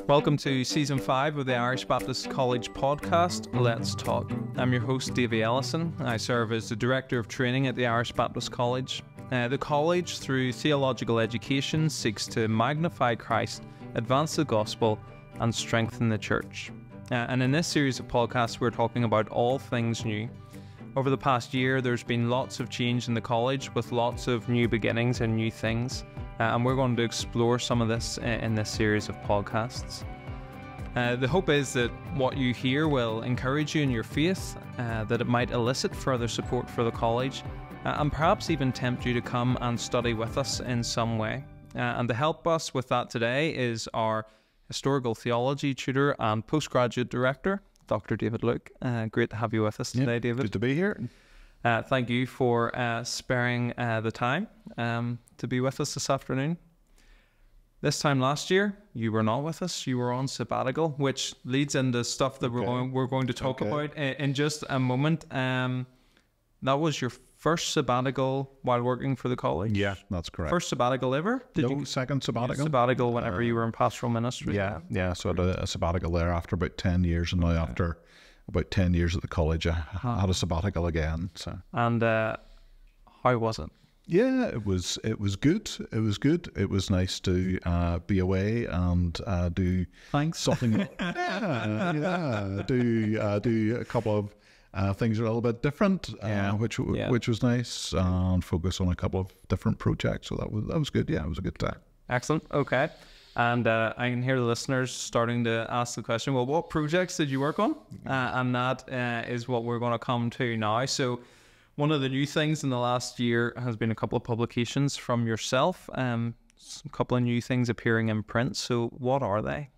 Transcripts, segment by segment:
Welcome to Season 5 of the Irish Baptist College podcast, Let's Talk. I'm your host, Davy Ellison. I serve as the Director of Training at the Irish Baptist College. The college, through theological education, seeks to magnify Christ, advance the gospel, and strengthen the church. And in this series of podcasts, we're talking about all things new. Over the past year, there's been lots of change in the college with lots of new beginnings and new things. And we're going to explore some of this in this series of podcasts. The hope is that what you hear will encourage you in your faith, that it might elicit further support for the college, and perhaps even tempt you to come and study with us in some way. And to help us with that today is our historical theology tutor and postgraduate director, Dr. David Luke. Great to have you with us today, David. Good to be here. Thank you for sparing the time to be with us this afternoon. This time last year, you were not with us. You were on sabbatical, which leads into stuff that we're going to talk about in just a moment. That was your first sabbatical while working for the college? Yeah, that's correct. First sabbatical ever? Second sabbatical. Sabbatical whenever you were in pastoral ministry? Yeah. So I had a sabbatical there after about 10 years, and now after about 10 years at the college, I had a sabbatical again. So. And how was it? Yeah, it was good. It was good. It was nice to be away and do something. Do a couple of things a little bit different, which was nice, and focus on a couple of different projects. So that was good. Yeah, it was a good time. Excellent. Okay. And I can hear the listeners starting to ask the question, well, what projects did you work on? And that is what we're going to come to now. So one of the new things in the last year has been a couple of publications from yourself, a couple of new things appearing in print. So what are they?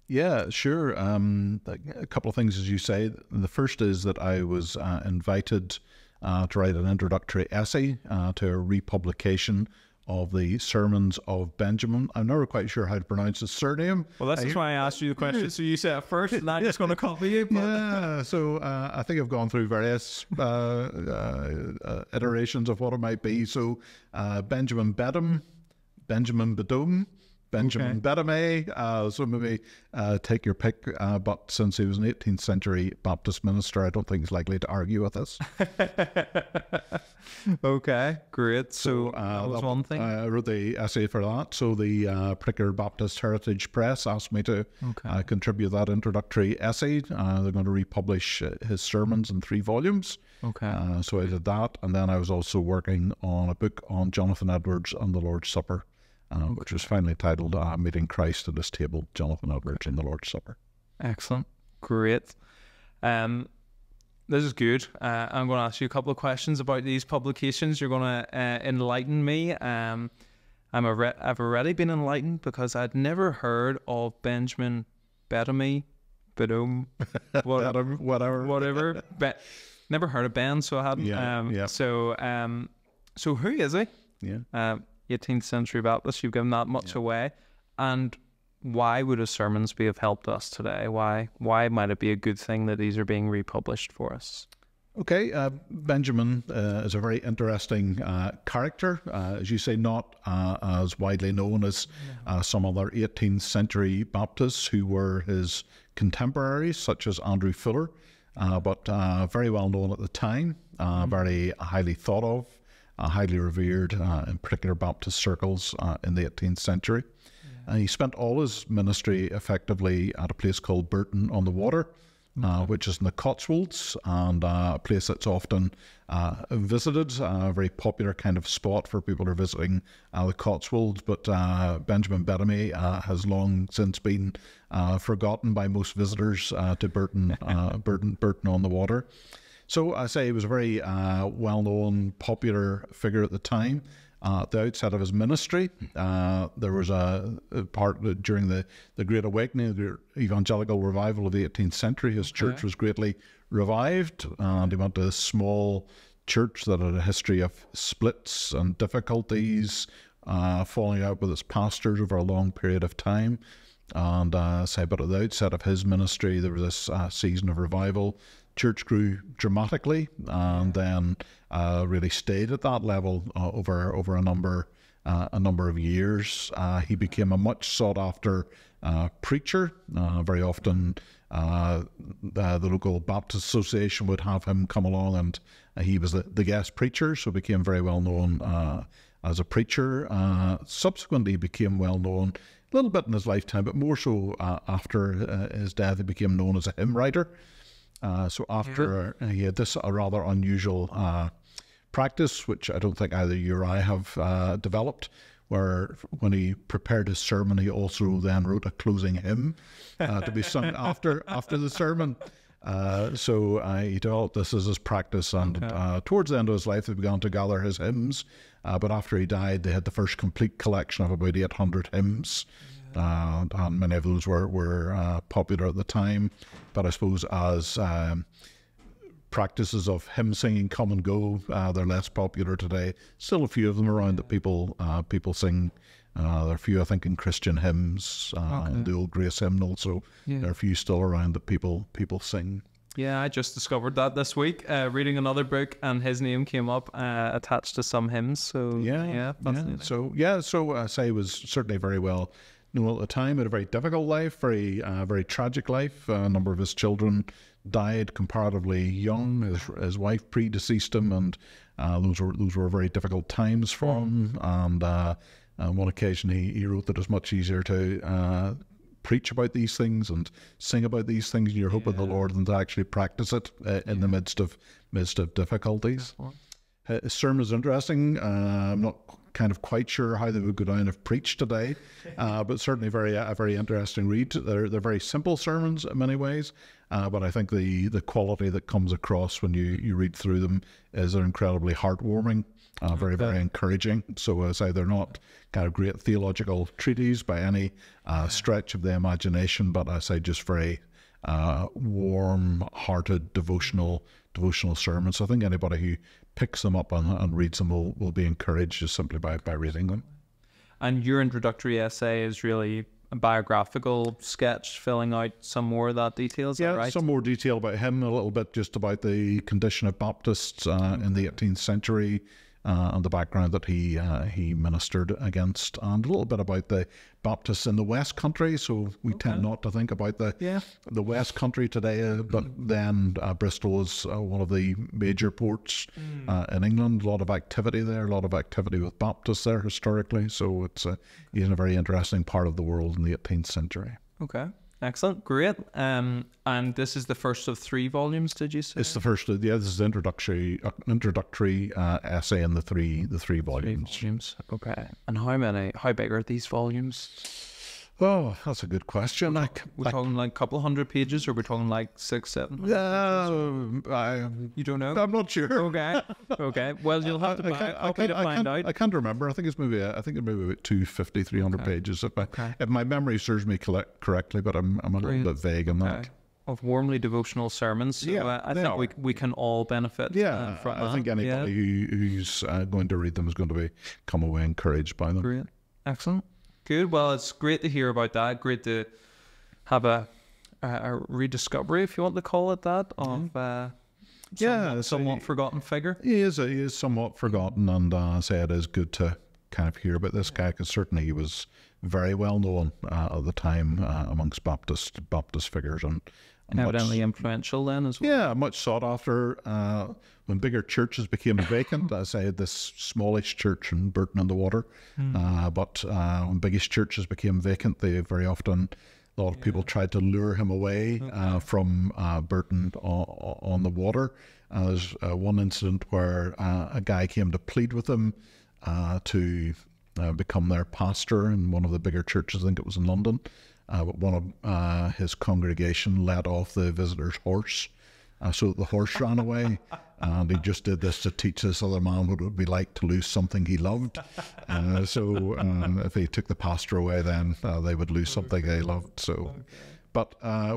Yeah, sure. A couple of things, as you say. The first is that I was invited to write an introductory essay to a republication of the sermons of Benjamin. I'm never quite sure how to pronounce his surname. Well, that's why I asked you the question. So you said it first, and I'm just going to copy you. Yeah, so I think I've gone through various iterations of what it might be. So Benjamin Bedham, Benjamin Bedome, Benjamin Bedame, so maybe take your pick, but since he was an 18th century Baptist minister, I don't think he's likely to argue with us. Okay, great. So that was one thing. I wrote the essay for that. So the Pricker Baptist Heritage Press asked me to contribute that introductory essay. They're going to republish his sermons in 3 volumes. Okay. So I did that, and then I was also working on a book on Jonathan Edwards and the Lord's Supper. Which was finally titled Meeting Christ at His Table, Jonathan Edwards and the Lord's Supper. Excellent. Great. This is good. I'm going to ask you a couple of questions about these publications. You're going to enlighten me. I've already been enlightened because I'd never heard of Benjamin Bedome, whatever. Never heard of Ben, so I hadn't. So who is he? Yeah. 18th century Baptist, you've given that much away. And why would his sermons be of help to us today? Why might it be a good thing that these are being republished for us? Okay, Benjamin is a very interesting character, as you say, not as widely known as some other 18th century Baptists who were his contemporaries, such as Andrew Fuller, but very well known at the time, very highly thought of, highly revered in particular Baptist circles in the 18th century. He spent all his ministry effectively at a place called Burton on the Water, which is in the Cotswolds, and a place that's often visited, a very popular kind of spot for people who are visiting the Cotswolds. But Benjamin Bedome has long since been forgotten by most visitors to Burton on the Water. So I say he was a very well-known, popular figure at the time. At the outset of his ministry, there was a part during the Great Awakening, the evangelical revival of the 18th century. His church was greatly revived, and he went to a small church that had a history of splits and difficulties, falling out with its pastors over a long period of time. And but at the outset of his ministry, there was this season of revival. Church grew dramatically, and then really stayed at that level over a number of years. He became a much sought after preacher. Very often the local Baptist Association would have him come along, and he was the guest preacher, so became very well known as a preacher. Subsequently became well known a little bit in his lifetime, but more so after his death. He became known as a hymn writer. So after he had this rather unusual practice, which I don't think either you or I have developed, where when he prepared his sermon, he also then wrote a closing hymn to be sung after the sermon. So he developed this as his practice, and towards the end of his life, they began to gather his hymns. But after he died, they had the first complete collection of about 800 hymns. And many of those were popular at the time. But I suppose as practices of hymn singing come and go, they're less popular today. Still a few of them around that people sing. There are a few, I think, in Christian hymns, the old Grace hymnal. So there are a few still around that people sing. Yeah, I just discovered that this week, reading another book, and his name came up attached to some hymns. So So I say he was certainly very well known at the time. He had a very difficult life, very tragic life. A number of his children died comparatively young. His wife predeceased him, and those were very difficult times for him. And on one occasion, he wrote that it's much easier to preach about these things and sing about these things in your hope of the Lord than to actually practice it in the midst of difficulties. His sermon is interesting. I'm not kind of quite sure how they would go down if preached today, but certainly a very interesting read. They're very simple sermons in many ways, but I think the quality that comes across when you read through them is they're incredibly heartwarming, very encouraging. So as I say, they're not kind of great theological treatises by any stretch of the imagination, but I say just very warm-hearted devotional sermons. So I think anybody who picks them up and reads them will be encouraged just simply by reading them. And your introductory essay is really a biographical sketch, filling out some more of that detail, is that right? Some more detail about him, a little bit just about the condition of Baptists in the 18th century, and the background that he ministered against, and a little bit about the Baptists in the West Country. So we tend not to think about the West Country today, but then Bristol is one of the major ports in England. A lot of activity there, a lot of activity with Baptists there historically. So he's in a very interesting part of the world in the 18th century. Okay. Excellent, great. And this is the first of 3 volumes, did you say? It's the first. This is the introductory essay in the three volumes. 3 volumes. Okay. And how big are these volumes? Oh, that's a good question. We're talking like a couple hundred pages, or we're talking like 6, 7? You don't know? I'm not sure. Okay. Well, you'll have to buy a copy to find out. I can't remember. I think it's maybe about 250, 300 pages if my memory serves me correctly, but I'm a little bit vague on that. Of warmly devotional sermons. So I think we can all benefit from that. I think anybody who's going to read them is going to come away encouraged by them. Great. Excellent. Good. Well, it's great to hear about that. Great to have a rediscovery, if you want to call it that, of somewhat forgotten figure. He is somewhat forgotten, and I say it is good to kind of hear about this guy, because certainly he was very well known at the time amongst Baptist figures, and evidently influential then as well. Yeah, much sought after. When bigger churches became vacant, as I had this smallish church in Burton on the Water, but when biggest churches became vacant, they very often, a lot of people tried to lure him away from Burton on the Water. There's one incident where a guy came to plead with him to become their pastor in one of the bigger churches. I think it was in London. But one of his congregation led off the visitor's horse, so the horse ran away, and he just did this to teach this other man what it would be like to lose something he loved. So if he took the pastor away, then they would lose something they loved. So, but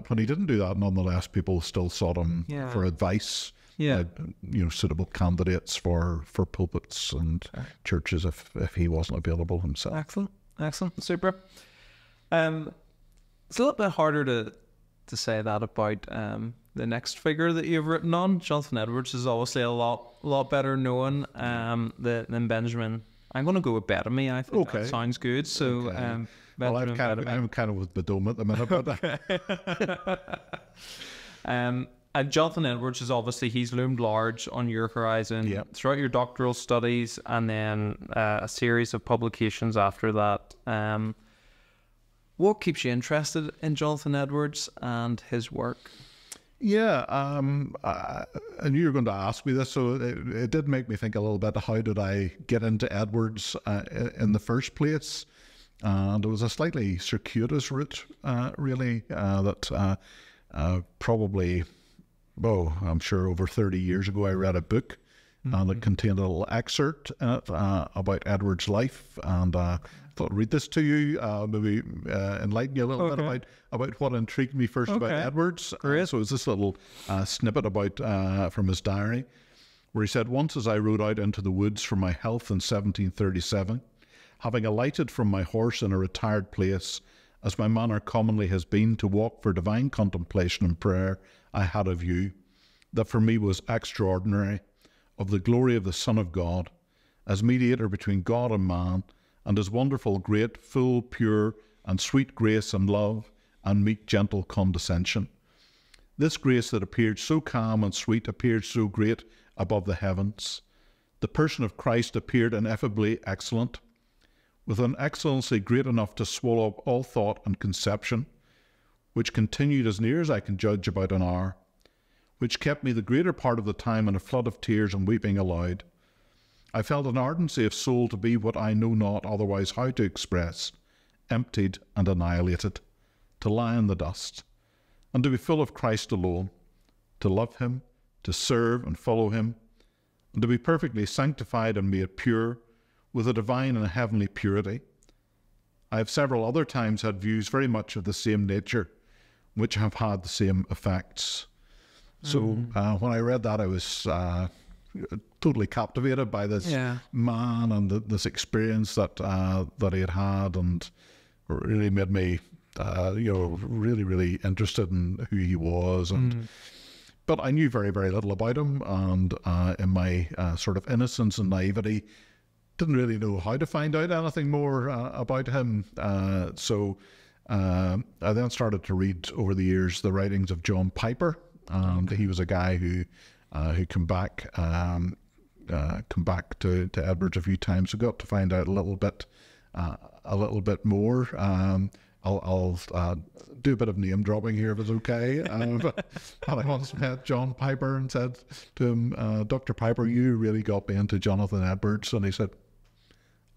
when he didn't do that, nonetheless, people still sought him for advice. Suitable candidates for pulpits and churches if he wasn't available himself. Excellent, super. It's a little bit harder to say that about the next figure that you've written on. Jonathan Edwards is obviously a lot better known than Benjamin I'm going to go with Bethany. I think Okay. that sounds good. So, Okay. Well, I'm kind of with Bedome at the minute, but and Jonathan Edwards is obviously, he's loomed large on your horizon throughout your doctoral studies, and then a series of publications after that. What keeps you interested in Jonathan Edwards and his work? Yeah, I knew you were going to ask me this, so it did make me think a little bit, how did I get into Edwards in the first place? And it was a slightly circuitous route, really, that probably, I'm sure over 30 years ago, I read a book and it contained a little excerpt in it about Edwards' life, and I thought I'd read this to you, maybe enlighten you a little bit about what intrigued me first about Edwards. So it was this little snippet about from his diary, where he said, "Once as I rode out into the woods for my health in 1737, having alighted from my horse in a retired place, as my manner commonly has been to walk for divine contemplation and prayer, I had a view that for me was extraordinary, of the glory of the Son of God, as mediator between God and man, and his wonderful, great, full, pure, and sweet grace and love, and meek, gentle condescension. This grace that appeared so calm and sweet appeared so great above the heavens. The person of Christ appeared ineffably excellent, with an excellency great enough to swallow up all thought and conception, which continued as near as I can judge about an hour, which kept me the greater part of the time in a flood of tears and weeping aloud. I felt an ardency of soul to be what I know not otherwise how to express, emptied and annihilated, to lie in the dust, and to be full of Christ alone, to love him, to serve and follow him, and to be perfectly sanctified and made pure, with a divine and a heavenly purity. I have several other times had views very much of the same nature, which have had the same effects." So when I read that, I was totally captivated by this man and this experience that that he had had, and really made me, really interested in who he was. And but I knew very, very little about him, and in my sort of innocence and naivety, didn't really know how to find out anything more about him. So I then started to read over the years the writings of John Piper. He was a guy who come back to Edwards a few times. I got to find out a little bit more. I'll do a bit of name dropping here if it's okay. And I once met John Piper and said to him, "Dr. Piper, you really got me into Jonathan Edwards." And he said,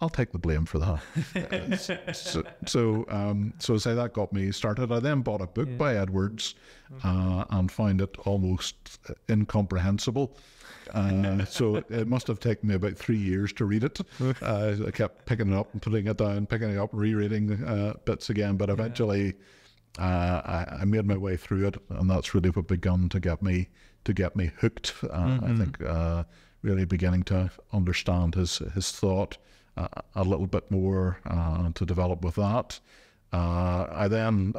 "I'll take the blame for that." So say that got me started. I then bought a book by Edwards and found it almost incomprehensible. So it must have taken me about 3 years to read it. I kept picking it up and putting it down, picking it up, rereading bits again. But eventually, I made my way through it, and that's really what began to get me hooked. I think really beginning to understand his thought a little bit more, to develop with that. I then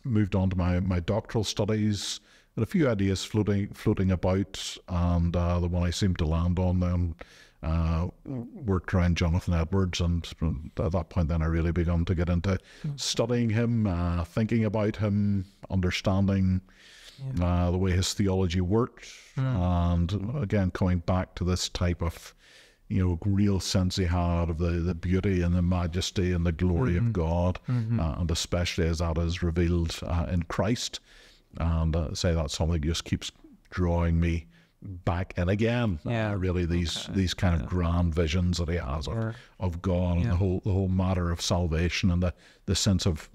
moved on to my doctoral studies. Had a few ideas floating about, and the one I seemed to land on then worked around Jonathan Edwards, and at that point then I really began to get into studying him, thinking about him, understanding the way his theology worked, and again coming back to this type of real sense he had of the beauty and the majesty and the glory of God, and especially as that is revealed in Christ. And say that's something that just keeps drawing me back in again. Really, these kind of grand visions that he has of God, and the whole matter of salvation, and the sense of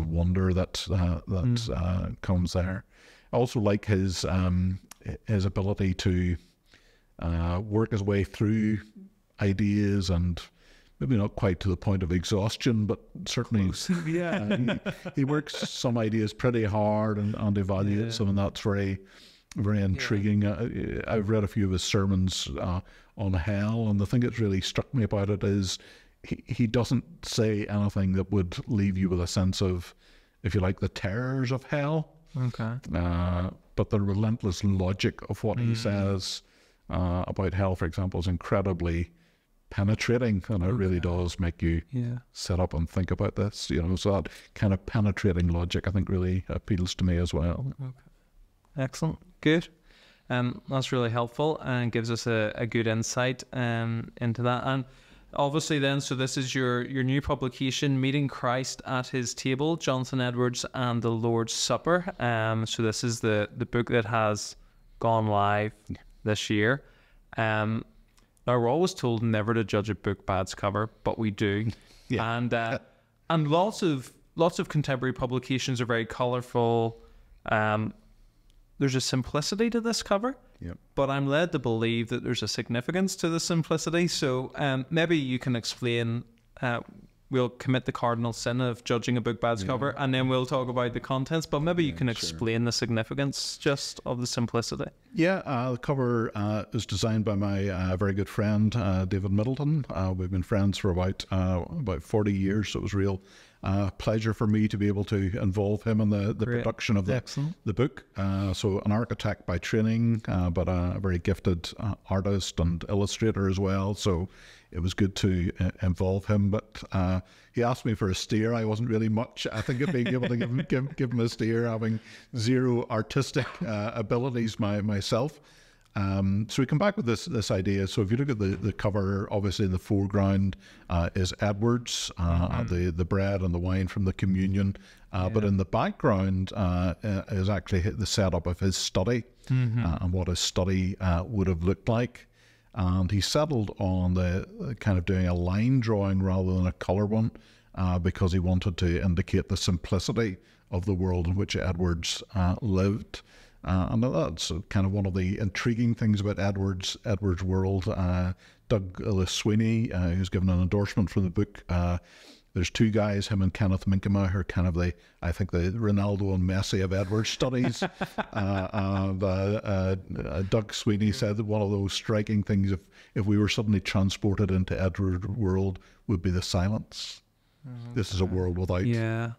wonder that comes there. I also like his ability to work his way through ideas, and maybe not quite to the point of exhaustion, but certainly he works some ideas pretty hard and evaluates them, and that's very, very intriguing. I've read a few of his sermons on hell, and the thing that's really struck me about it is he doesn't say anything that would leave you with a sense of, if you like, the terrors of hell. But the relentless logic of what he says about hell, for example, is incredibly penetrating, and it really does make you sit up and think about this. You know, so that kind of penetrating logic, I think, really appeals to me as well. Okay. Excellent. Good. That's really helpful and gives us a good insight into that. And obviously then, so this is your new publication, Meeting Christ at His Table, Jonathan Edwards and the Lord's Supper. So this is the book that has gone live this year. Now we're always told never to judge a book by its cover, but we do. Yeah. And lots of contemporary publications are very colourful. There's a simplicity to this cover, but I'm led to believe that there's a significance to the simplicity. So maybe you can explain, we'll commit the cardinal sin of judging a book by its cover, and then we'll talk about the contents, but maybe you can explain the significance just of the simplicity. Yeah, the cover is designed by my very good friend, David Middleton. We've been friends for about 40 years, so it was a real pleasure for me to be able to involve him in the production of the book. So an architect by training, but a very gifted artist and illustrator as well. So it was good to involve him. But he asked me for a steer. I wasn't really much, I think, of being able to give him a steer, having zero artistic abilities myself. So we come back with this idea. So if you look at the cover, obviously in the foreground is Edwards, the bread and the wine from the communion. But in the background is actually the setup of his study and what his study would have looked like. And he settled on the kind of doing a line drawing rather than a colour one because he wanted to indicate the simplicity of the world in which Edwards lived. And that's kind of one of the intriguing things about Edwards' world. Doug Sweeney, who's given an endorsement for the book, there's two guys, him and Kenneth Minkema, who are kind of I think the Ronaldo and Messi of Edwards studies. Doug Sweeney said that one of those striking things, if we were suddenly transported into Edwards' world, would be the silence. This is a world without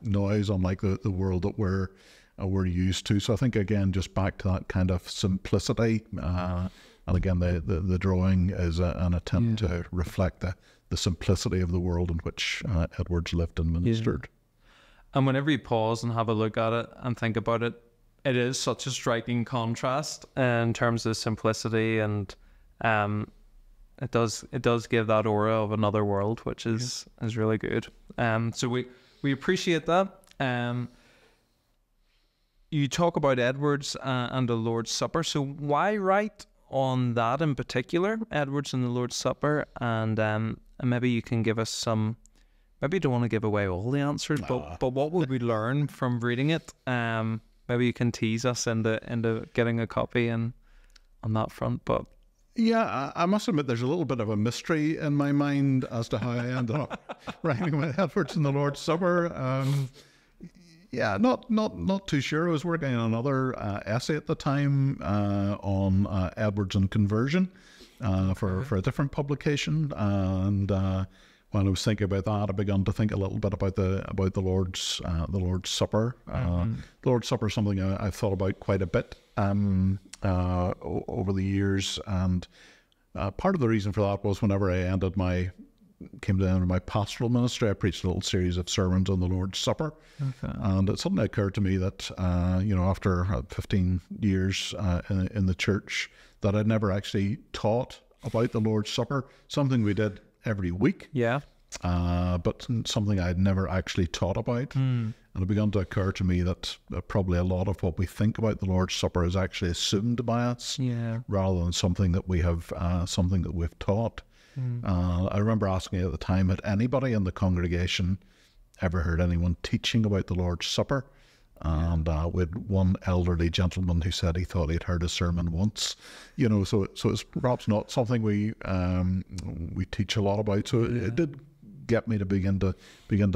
noise, unlike the world that we're used to. So I think, again, just back to that kind of simplicity. And again, the drawing is an attempt to reflect the simplicity of the world in which Edwards lived and ministered. And whenever you pause and have a look at it and think about it, it is such a striking contrast in terms of simplicity, and it does give that aura of another world, which is really good. So we appreciate that. You talk about Edwards and the Lord's Supper. So why write on that in particular, Edwards and the Lord's Supper? And maybe you can give us some. Maybe you don't want to give away all the answers, but what would we learn from reading it? Maybe you can tease us into getting a copy and on that front. But yeah, I must admit there's a little bit of a mystery in my mind as to how I ended up writing with Edwards and the Lord's Supper. Yeah, not too sure. I was working on another essay at the time on Edwards and conversion for a different publication, and when I was thinking about that, I began to think a little bit about the Lord's Supper. The Lord's Supper is something I've thought about quite a bit over the years, and part of the reason for that was whenever I came to the end of my pastoral ministry, I preached a little series of sermons on the Lord's Supper. And it suddenly occurred to me that, after 15 years in the church, that I'd never actually taught about the Lord's Supper, something we did every week. Yeah. But something I'd never actually taught about. And it began to occur to me that probably a lot of what we think about the Lord's Supper is actually assumed by us, rather than something that we have, something that we've taught. I remember asking at the time, had anybody in the congregation ever heard anyone teaching about the Lord's Supper? And we had one elderly gentleman who said he thought he'd heard a sermon once. So it's perhaps not something we teach a lot about. So it did get me to begin to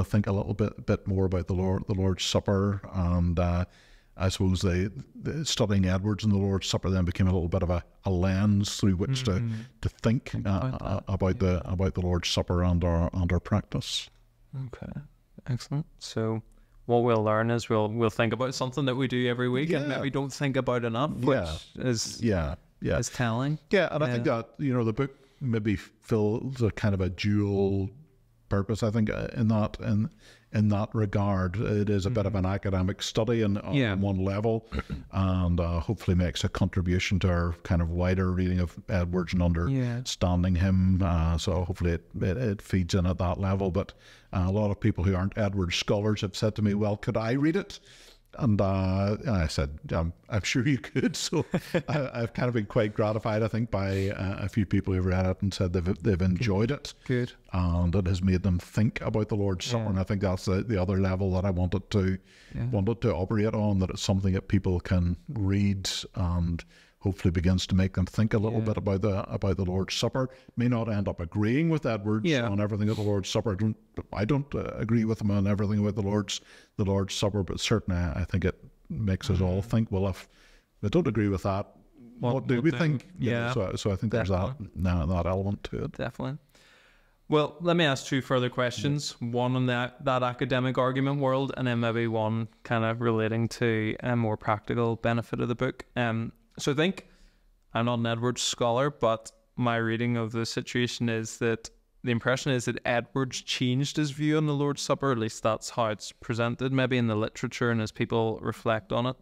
think a little bit more about the Lord's Supper, and I suppose the studying Edwards and the Lord's Supper then became a little bit of a lens through which to think about the Lord's Supper and our practice. Okay, excellent. So what we'll learn is we'll think about something that we do every week and maybe don't think about enough, which is telling. Yeah, and I think that the maybe fills a kind of a dual purpose, I think, in that regard. It is a bit of an academic study on one level, and hopefully makes a contribution to our kind of wider reading of Edwards and understanding him. So hopefully it feeds in at that level. But a lot of people who aren't Edwards scholars have said to me, well, could I read it? And I said, I'm sure you could. So I've kind of been quite gratified, I think, by a few people who've read it and said they've enjoyed it. Good. And it has made them think about the Lord's Supper. And I think that's the other level that I wanted to operate on, that it's something that people can read and hopefully begins to make them think a little bit about the Lord's Supper. May not end up agreeing with Edwards on everything at the Lord's Supper. I don't agree with him on everything about the Lord's Supper, but certainly I think it makes us all think, well, if we don't agree with that, what do we think? Yeah. So I think definitely. There's that element to it. Definitely. Well, let me ask 2 further questions. One on that academic argument world, and then maybe one kind of relating to a more practical benefit of the book. So I think I'm not an Edwards scholar, but my reading of the situation is that the impression is that Edwards changed his view on the Lord's Supper. At least that's how it's presented, maybe in the literature and as people reflect on it.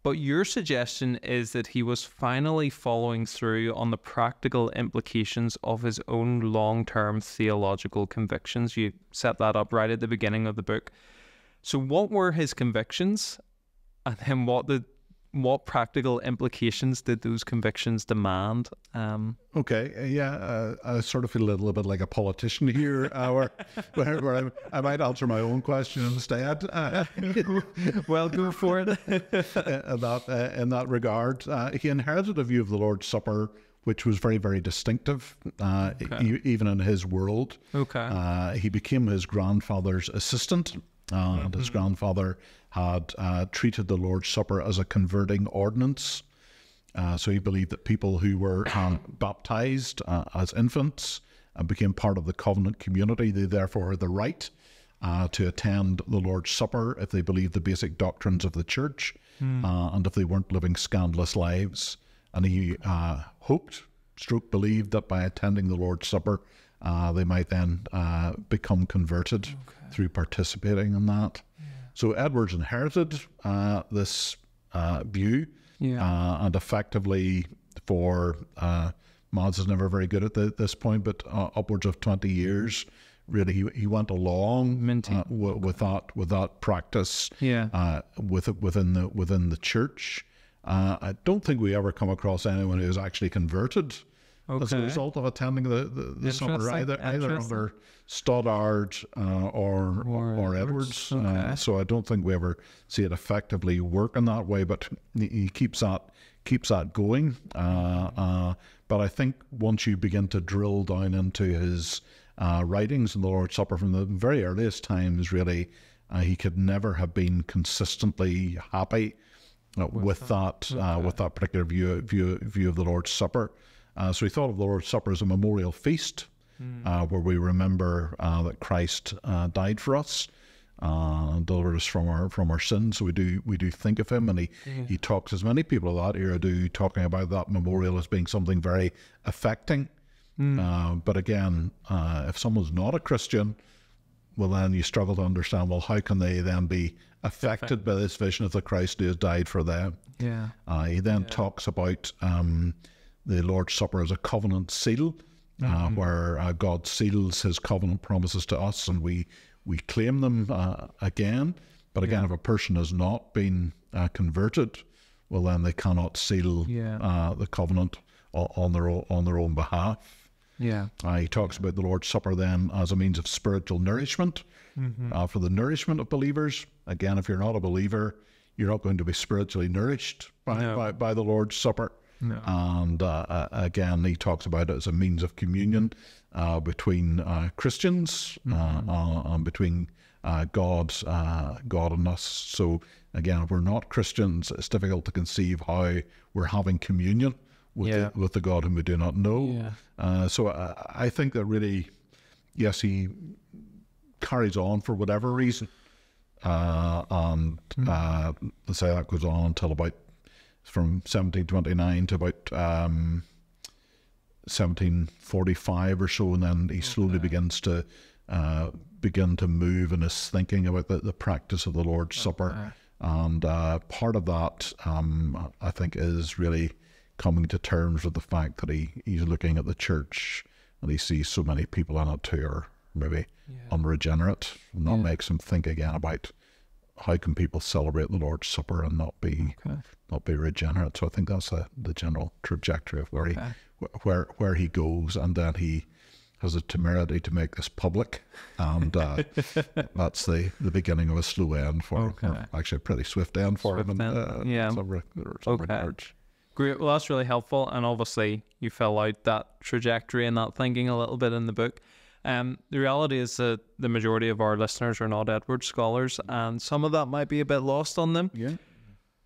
But your suggestion is that he was finally following through on the practical implications of his own long-term theological convictions. You set that up right at the beginning of the book. So what were his convictions? And then what practical implications did those convictions demand? Okay, I sort of feel a little bit like a politician here, where I might answer my own question instead. Well, go for it. In that regard, he inherited a view of the Lord's Supper which was very, very distinctive, even in his world. He became his grandfather's assistant. And his grandfather had treated the Lord's Supper as a converting ordinance. So he believed that people who were baptized as infants and became part of the covenant community, they therefore had the right to attend the Lord's Supper if they believed the basic doctrines of the church and if they weren't living scandalous lives. And he believed that by attending the Lord's Supper, they might then become converted through participating in that. So Edwards inherited this view, and effectively for, Mads is never very good at this point, but upwards of 20 years, really he went along with that practice within the church. I don't think we ever come across anyone who is actually converted as a result of attending the supper, either under Stoddard or Edwards. So I don't think we ever see it effectively work in that way, but he keeps that going. But I think once you begin to drill down into his writings in the Lord's Supper from the very earliest times, really, he could never have been consistently happy with that particular view of the Lord's Supper. So he thought of the Lord's Supper as a memorial feast, where we remember that Christ died for us, delivered us from our sins. So we do think of him, and he talks, as many people of that era do, talking about that memorial as being something very affecting. But again, if someone's not a Christian, well, then you struggle to understand, well, how can they then be affected by this vision of the Christ who has died for them? He then talks about the Lord's Supper as a covenant seal, where God seals his covenant promises to us, and we claim them again. But again, if a person has not been converted, well, then they cannot seal the covenant on their own behalf. He talks about the Lord's Supper then as a means of spiritual nourishment, for the nourishment of believers. Again, if you're not a believer, you're not going to be spiritually nourished by the Lord's Supper. And again, he talks about it as a means of communion between Christians and between God and us. So again, if we're not Christians, it's difficult to conceive how we're having communion with the God whom we do not know. So I think that really, yes, he carries on for whatever reason, and let's say that goes on until about from 1729 to about 1745 or so, and then he slowly begins to move in his thinking about the practice of the Lord's Supper. And part of that, I think, is really coming to terms with the fact that he's looking at the church and he sees so many people in it who are maybe unregenerate. And that makes him think again about how can people celebrate the Lord's Supper and not be regenerate. So I think that's the general trajectory of where he goes, and then he has a temerity to make this public, and that's the beginning of a slow end for him, or actually a pretty swift end for him. Great. Well, that's really helpful, and obviously you fill out that trajectory and that thinking a little bit in the book. The reality is that the majority of our listeners are not Edwards scholars, and some of that might be a bit lost on them. Yeah.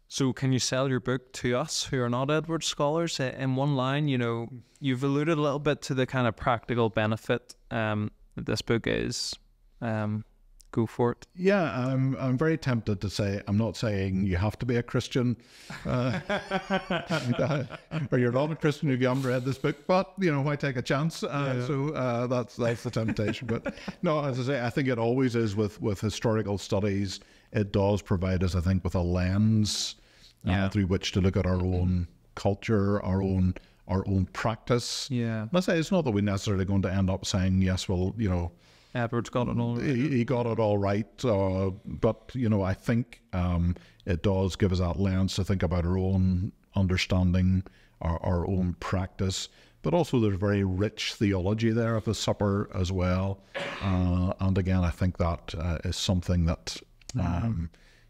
So can you sell your book to us who are not Edwards scholars in one line? You know, you've alluded a little bit to the kind of practical benefit that this book is. Go for it. Yeah, I'm very tempted to say, I'm not saying you have to be a Christian or you're not a Christian if you haven't read this book, but, you know, why take a chance? So that's the temptation. But no, as I say, I think it always is with historical studies. It does provide us, I think, with a lens through which to look at our own culture, our own practice. Yeah. Let's say it's not that we're necessarily going to end up saying, yes, well, you know, Edwards got it all right. He got it all right, but you know, I think it does give us that lens to think about our own understanding, our own practice. But also, there's very rich theology there of the supper as well. And again, I think that is something that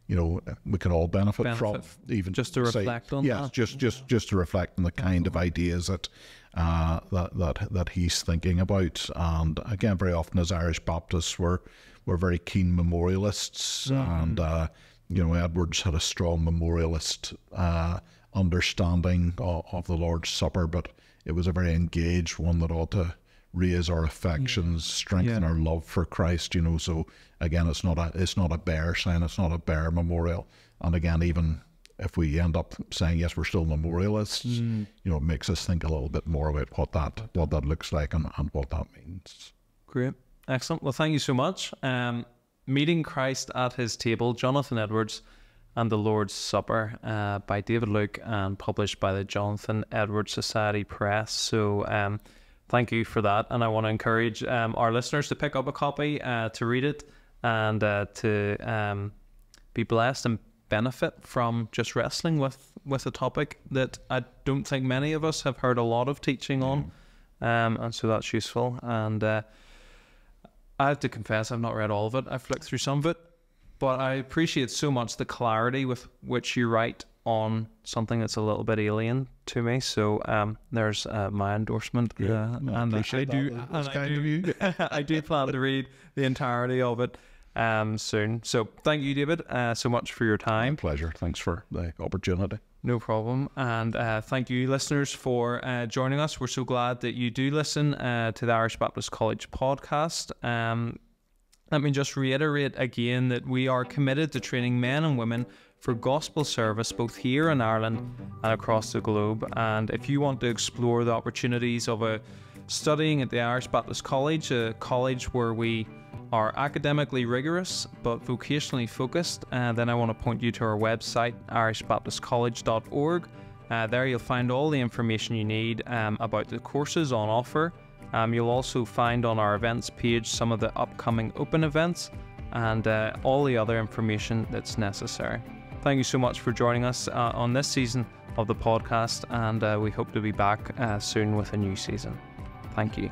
you know, we can all benefit from. Even just to reflect on that. Just to reflect on the kind of ideas that he's thinking about. And again, very often as Irish Baptists, we're very keen memorialists, and you know, Edwards had a strong memorialist understanding of the Lord's Supper, but it was a very engaged one that ought to raise our affections, strengthen our love for Christ. You know, so again, it's not a bare sign, it's not a bare memorial. And again, even if we end up saying, yes, we're still memorialists, you know, it makes us think a little bit more about what that looks like and what that means. Great. Excellent. Well, thank you so much. Meeting Christ at His Table, Jonathan Edwards and the Lord's Supper, by David Luke, and published by the Jonathan Edwards Society Press. So thank you for that. And I want to encourage our listeners to pick up a copy, to read it, and to be blessed and benefit from just wrestling with a topic that I don't think many of us have heard a lot of teaching on, and so that's useful. And I have to confess, I've not read all of it. I've flicked through some of it, but I appreciate so much the clarity with which you write on something that's a little bit alien to me. So there's my endorsement, and I do plan to read the entirety of it soon. So thank you, David, so much for your time. My pleasure. Thanks for the opportunity. No problem. And thank you, listeners, for joining us. We're so glad that you do listen to the Irish Baptist College podcast. Let me just reiterate again that we are committed to training men and women for gospel service both here in Ireland and across the globe. And if you want to explore the opportunities of studying at the Irish Baptist College, a college where we are academically rigorous but vocationally focused, then I want to point you to our website, irishbaptistcollege.org. There you'll find all the information you need about the courses on offer. You'll also find on our events page some of the upcoming open events and all the other information that's necessary. Thank you so much for joining us on this season of the podcast, and we hope to be back soon with a new season. Thank you.